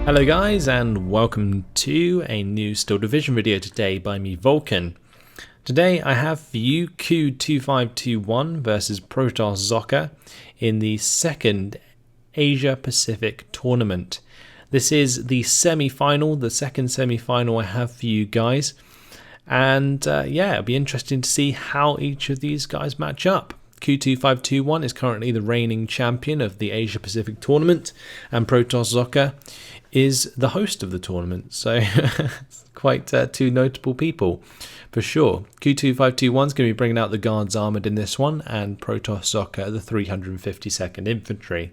Hello guys, and welcome to a new Steel Division video today by me, Vulcan. Today I have for you Ku2521 versus Protosszocker in the second Asia Pacific tournament. This is the semi-final, the second semi-final I have for you guys. And yeah, it'll be interesting to see how each of these guys match up. Ku2521 is currently the reigning champion of the Asia Pacific tournament, and Protosszocker is the host of the tournament. So quite two notable people for sure. Ku2521 is going to be bringing out the Guards Armoured in this one, and Protosszocker the 352nd Infantry.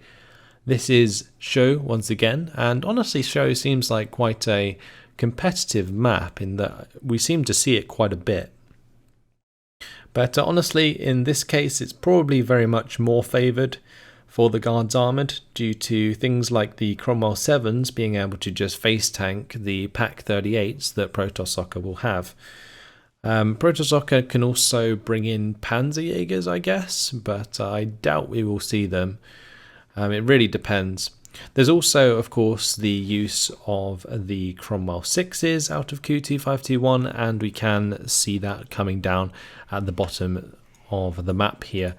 This is Cheux once again, and honestly Cheux seems like quite a competitive map in that we seem to see it quite a bit. But honestly, in this case, it's probably very much more favoured for the Guards Armoured due to things like the Cromwell 7s being able to just face tank the Pak 38s that Protosszocker will have. Protosszocker can also bring in Panzerjägers, I guess, but I doubt we will see them. It really depends. There's also, of course, the use of the Cromwell 6s out of Ku2521, and we can see that coming down at the bottom of the map here,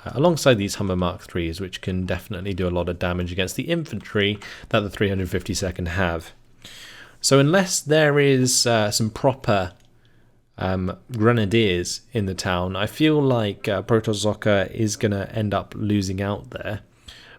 alongside these Humber Mark 3s, which can definitely do a lot of damage against the infantry that the 352nd have. So unless there is some proper grenadiers in the town, I feel like Protosszocker is going to end up losing out there.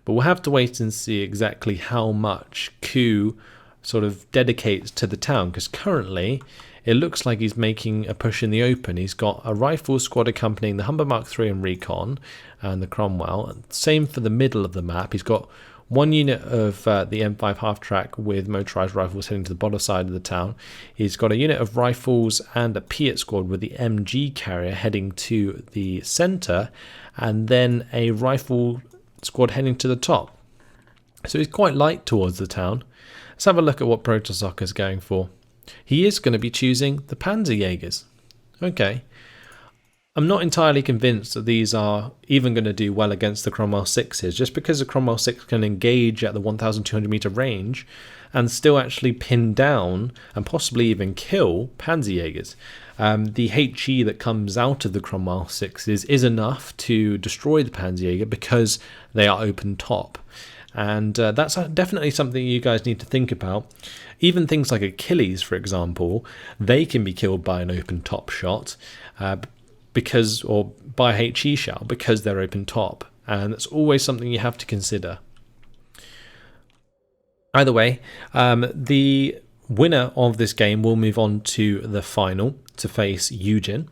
But we'll have to wait and see exactly how much Ku sort of dedicates to the town, because currently it looks like he's making a push in the open. He's got a rifle squad accompanying the Humber Mark 3 and Recon and the Cromwell. Same for the middle of the map. He's got one unit of the M5 half-track with motorised rifles heading to the bottom side of the town. He's got a unit of rifles and a Piat squad with the MG carrier heading to the centre, and then a rifle squad heading to the top. So he's quite light towards the town. Let's have a look at what Protosszocker is going for. He is going to be choosing the Panzerjägers. Okay. I'm not entirely convinced that these are even going to do well against the Cromwell 6s, just because the Cromwell 6 can engage at the 1200 meter range and still actually pin down and possibly even kill Panzerjägers. The HE that comes out of the Cromwell 6s is enough to destroy the Panzerjäger because they are open top. And that's definitely something you guys need to think about. Even things like Achilles, for example, they can be killed by an open top shot or by a HE shell because they're open top. And that's always something you have to consider. Either way, the winner of this game will move on to the final to face Eugen,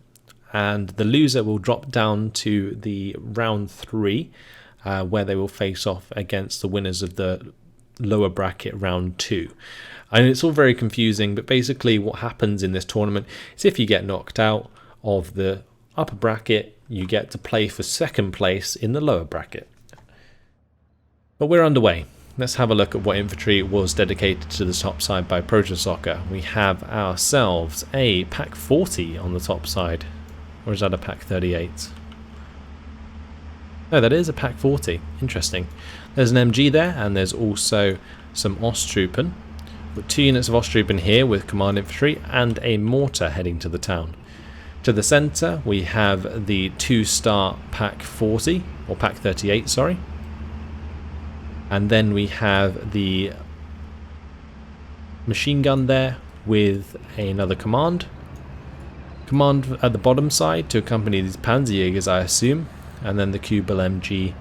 and the loser will drop down to the round 3, where they will face off against the winners of the lower bracket round 2. And it's all very confusing, but basically what happens in this tournament is if you get knocked out of the upper bracket, you get to play for second place in the lower bracket. But we're underway. Let's have a look at what infantry was dedicated to the top side by Protosszocker. We have ourselves a Pak 40 on the top side. Or is that a Pak 38? No, that is a Pak 40. Interesting. There's an MG there, and there's also some Osttruppen. With 2 units of Osttruppen here with command infantry and a mortar heading to the town. To the centre, we have the 2-star Pak 40, or Pak 38, sorry. And then we have the machine gun there with another command. Command at the bottom side to accompany these Panzerjägers, I assume. And then the Kubel MG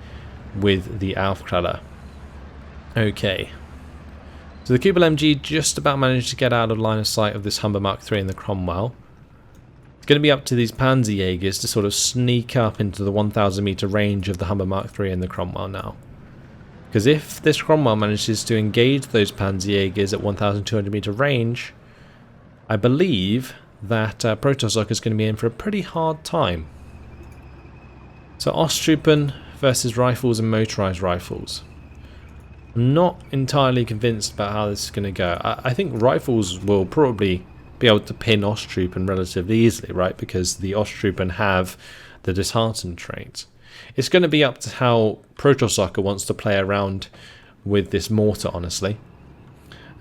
with the Aufkraller. Okay. So the Kubel MG just about managed to get out of line of sight of this Humber Mark 3 and the Cromwell. It's going to be up to these Panzerjägers to sort of sneak up into the 1000 meter range of the Humber Mark 3 and the Cromwell now. Because if this Cromwell manages to engage those Panzerjägers at 1200 meter range, I believe that Protosszocker is going to be in for a pretty hard time. So Osttruppen versus rifles and motorised rifles. I'm not entirely convinced about how this is going to go. I think rifles will probably be able to pin Osttruppen relatively easily, right? Because the Osttruppen have the disheartened trait. It's going to be up to how Protosszocker wants to play around with this mortar, honestly.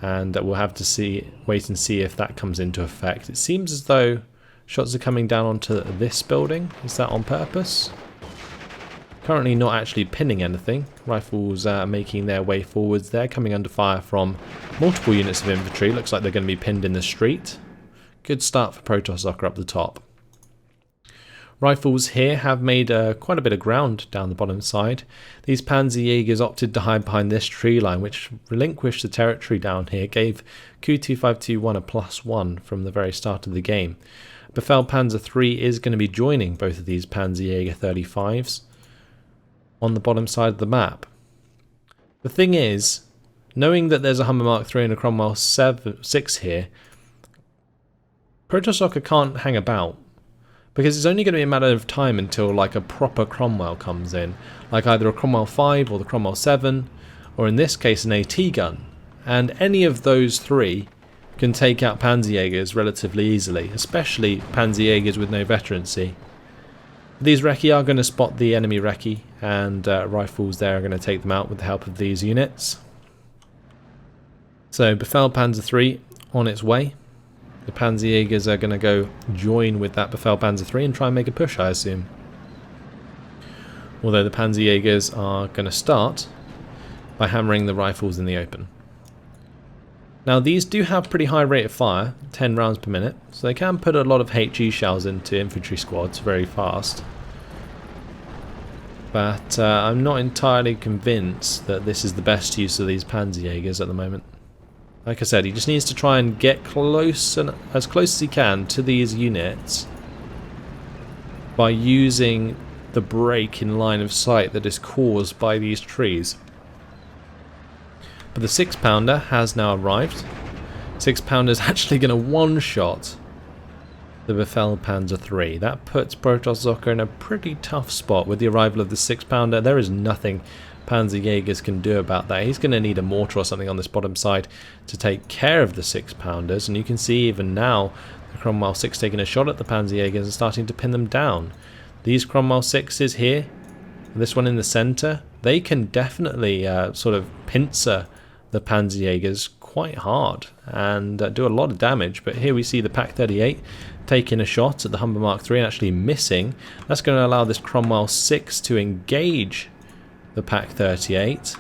and we'll have to wait and see if that comes into effect. It seems as though shots are coming down onto this building. Is that on purpose? Currently not actually pinning anything. Rifles are making their way forwards there, coming under fire from multiple units of infantry. Looks like they're going to be pinned in the street. Good start for Protosszocker up the top. Rifles here have made quite a bit of ground down the bottom side. These Panzerjägers opted to hide behind this tree line, which relinquished the territory down here, gave Ku2521 a +1 from the very start of the game. Befehl Panzer III is going to be joining both of these Panzerjäger 35s on the bottom side of the map. The thing is, knowing that there's a Humber Mark III and a Cromwell 6 here, Protosszocker can't hang about, because it's only going to be a matter of time until like a proper Cromwell comes in, like either a Cromwell 5 or the Cromwell 7, or in this case an AT gun, and any of those three can take out Panzerjägers relatively easily, especially Panzerjägers with no veterancy. These Recce are going to spot the enemy Recce, and rifles there are going to take them out with the help of these units. So Befehl Panzer III on its way. The Panzerjägers are going to go join with that Befehl Panzer III and try and make a push, I assume. Although the Panzerjägers are going to start by hammering the rifles in the open. Now these do have pretty high rate of fire, 10 rounds per minute, so they can put a lot of HE shells into infantry squads very fast. But I'm not entirely convinced that this is the best use of these Panzerjägers at the moment. Like I said, he just needs to try and get close, and as close as he can to these units by using the break in line of sight that is caused by these trees. But the 6-pounder has now arrived. 6-pounder is actually going to one-shot the Befehl Panzer III. That puts Protosszocker in a pretty tough spot with the arrival of the 6-pounder. There is nothing Panzerjägers can do about that. He's going to need a mortar or something on this bottom side to take care of the 6-pounders. And you can see even now the Cromwell 6 taking a shot at the Panzerjägers and starting to pin them down. These Cromwell 6s here, this one in the centre, they can definitely sort of pincer the Panzerjägers quite hard and do a lot of damage. But here we see the Pak 38 taking a shot at the Humber Mark III and actually missing. That's going to allow this Cromwell 6 to engage the Pak 38.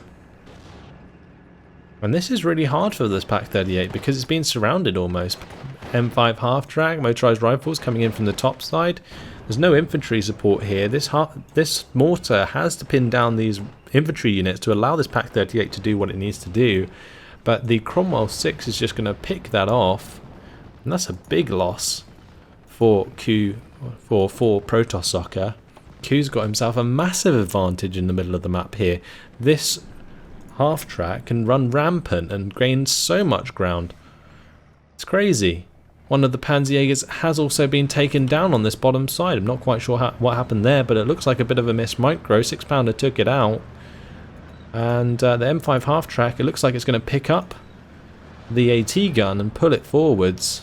And this is really hard for this Pak 38 because it's been surrounded almost. M5 half-track, motorised rifles coming in from the top side. There's no infantry support here. This mortar has to pin down these infantry units to allow this Pak 38 to do what it needs to do. But the Cromwell 6 is just going to pick that off. And that's a big loss for Protosszocker. Q's got himself a massive advantage in the middle of the map here. This half-track can run rampant and gain so much ground. It's crazy. One of the Panzerjägers has also been taken down on this bottom side. I'm not quite sure what happened there, but it looks like a bit of a missed micro. 6-pounder took it out. And the M5 half-track, it looks like it's going to pick up the AT gun and pull it forwards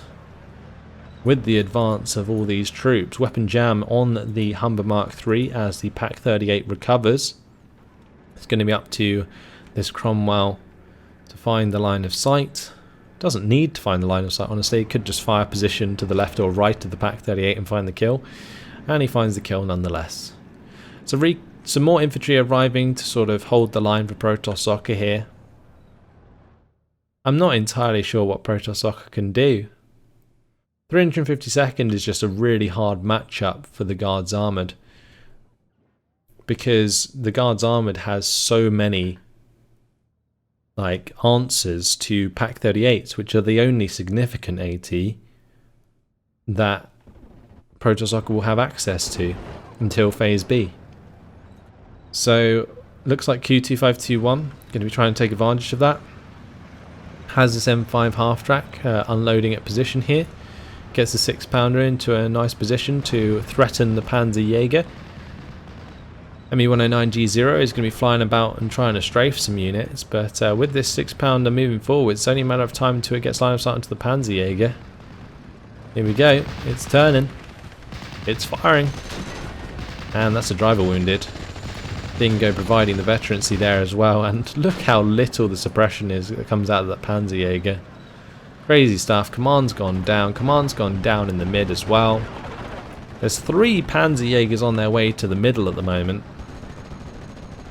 with the advance of all these troops. Weapon jam on the Humber Mark III as the Pak 38 recovers. It's going to be up to this Cromwell to find the line of sight. Doesn't need to find the line of sight, honestly. He could just fire position to the left or right of the Pak 38 and find the kill. And he finds the kill nonetheless. So some more infantry arriving to sort of hold the line for Protosszocker here. I'm not entirely sure what Protosszocker can do. 352nd is just a really hard matchup for the Guards Armoured, because the Guards Armoured has so many answers to Pak 38s, which are the only significant AT that Protosszocker will have access to until Phase B. So looks like Ku2521 going to be trying to take advantage of that. Has this M5 half-track unloading at position here. Gets the 6-pounder into a nice position to threaten the Panzerjäger. ME109G0 is going to be flying about and trying to strafe some units, but with this 6-pounder moving forward, it's only a matter of time until it gets line of sight onto the Panzerjäger. Here we go, it's turning, it's firing, and that's a driver wounded. Dingo providing the veterancy there as well, and look how little the suppression is that comes out of that Panzerjäger. Crazy stuff. Command's gone down. Command's gone down in the mid as well. There's 3 Panzerjägers on their way to the middle at the moment.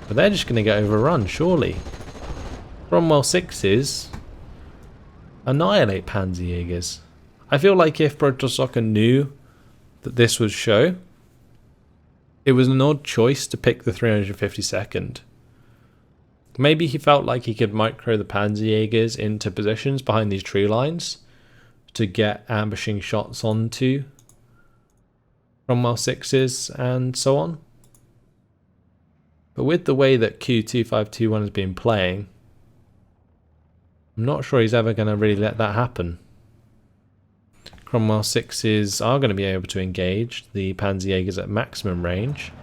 But they're just going to get overrun, surely. Cromwell 6s annihilate Panzerjägers. I feel like if Protosszocker knew that this was Cheux, it was an odd choice to pick the 352nd. Maybe he felt like he could micro the Panzerjägers into positions behind these tree lines to get ambushing shots onto Cromwell 6s and so on. But with the way that Ku2521 has been playing, I'm not sure he's ever going to really let that happen. Cromwell 6s are going to be able to engage the Panzerjägers at maximum range.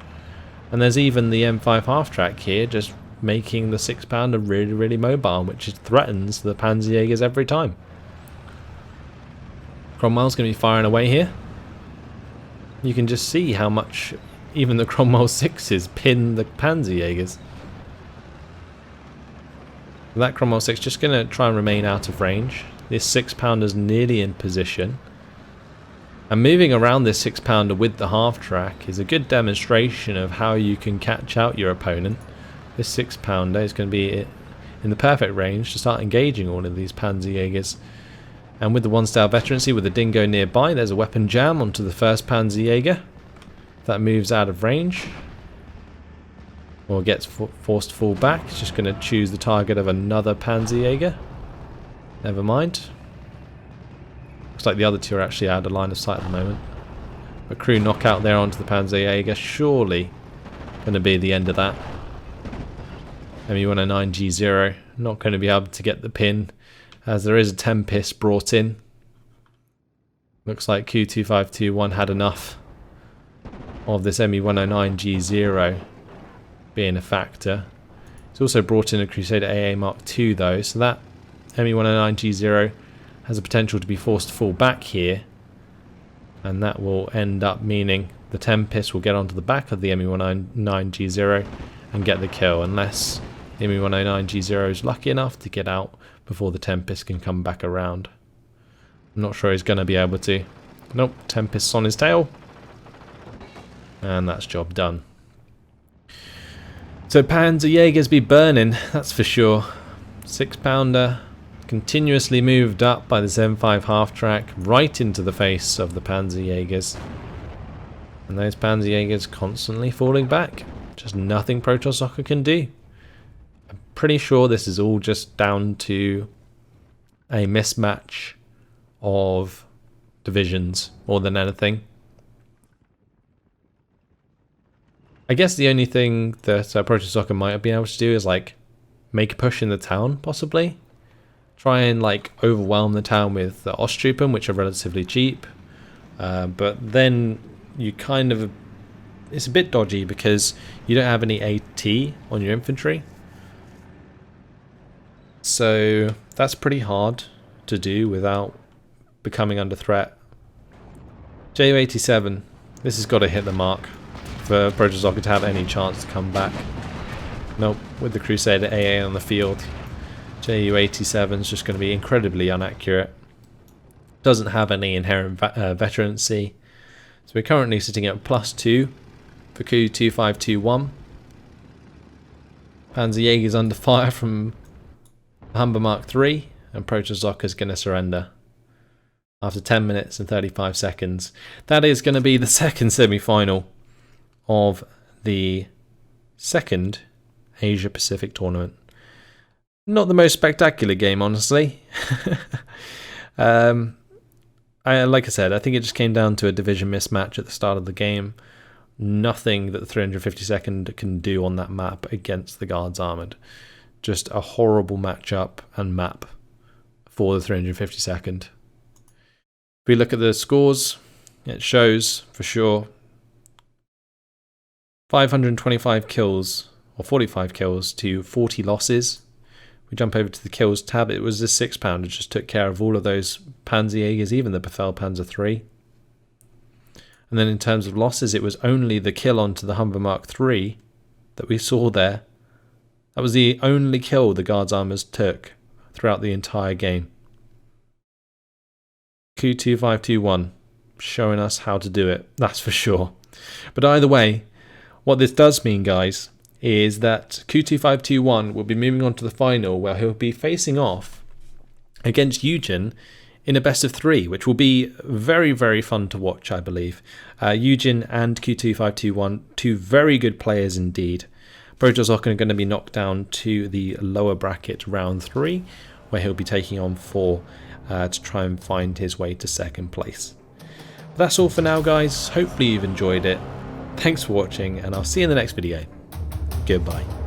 And there's even the M5 half-track here just making the 6-pounder really, really mobile, which threatens the Panzerjägers every time. Cromwell's going to be firing away here. You can just see how much even the Cromwell 6s pin the Panzerjägers. That Cromwell 6 just going to try and remain out of range. This 6-pounder's nearly in position. And moving around this 6-pounder with the half-track is a good demonstration of how you can catch out your opponent. This 6-pounder is going to be in the perfect range to start engaging all of these Panzerjägers. And with the 1-star veterancy, with the Dingo nearby, there's a weapon jam onto the first Panzerjäger. That moves out of range, or gets forced to fall back. It's just going to choose the target of another Panzerjäger. Never mind. Looks like the other 2 are actually out of line of sight at the moment. A crew knockout there onto the Panzerjäger. Surely going to be the end of that. ME109G0 not going to be able to get the pin, as there is a Tempest brought in. Looks like Ku2521 had enough of this ME109G0 being a factor. It's also brought in a Crusader AA Mark II though, so that ME109G0 has the potential to be forced to fall back here, and that will end up meaning the Tempest will get onto the back of the ME109G0 and get the kill, unless the ME109G0 is lucky enough to get out before the Tempest can come back around. I'm not sure he's going to be able to. Nope, Tempest's on his tail. And that's job done. So Panzerjägers be burning, that's for sure. 6-pounder continuously moved up by the M5 half-track right into the face of the Panzerjägers. And those Panzerjägers constantly falling back. Just nothing Protosszocker can do. I'm pretty sure this is all just down to a mismatch of divisions more than anything. I guess the only thing that Protosszocker might be able to do is like make a push in the town, possibly. Try and like overwhelm the town with the Osttruppen, which are relatively cheap. But then you kind of, it's a bit dodgy because you don't have any AT on your infantry. So that's pretty hard to do without becoming under threat. Ju-87, this has got to hit the mark for Protosszocker to have any chance to come back. Nope, with the Crusader AA on the field, Ju-87 is just going to be incredibly inaccurate. Doesn't have any inherent veterancy. So we're currently sitting at +2 for Ku2521. Panzerjäger's under fire from Humber Mark III, and Protosszocker going to surrender after 10 minutes and 35 seconds. That is going to be the second semi-final of the second Asia Pacific tournament. Not the most spectacular game, honestly. Like I said, I think it just came down to a division mismatch at the start of the game. Nothing that the 352nd can do on that map against the Guards Armoured. Just a horrible matchup and map for the 352nd. If we look at the scores, it shows for sure 525 kills, or 45 kills to 40 losses. We jump over to the kills tab. It was the 6-pounder just took care of all of those Panzerjägers, even the Befehlspanzer III. And then in terms of losses, it was only the kill onto the Humber Mark III that we saw there. That was the only kill the guards' armors took throughout the entire game. Ku2521 showing us how to do it, that's for sure. But either way, what this does mean, guys, is that Ku2521 will be moving on to the final, where he'll be facing off against Eugen in a best of 3, which will be very, very fun to watch, I believe. Eugen and Ku2521, two very good players indeed. Protosszocker are going to be knocked down to the lower bracket round 3, where he'll be taking on 4 to try and find his way to 2nd place. But that's all for now, guys. Hopefully you've enjoyed it. Thanks for watching, and I'll see you in the next video. Goodbye.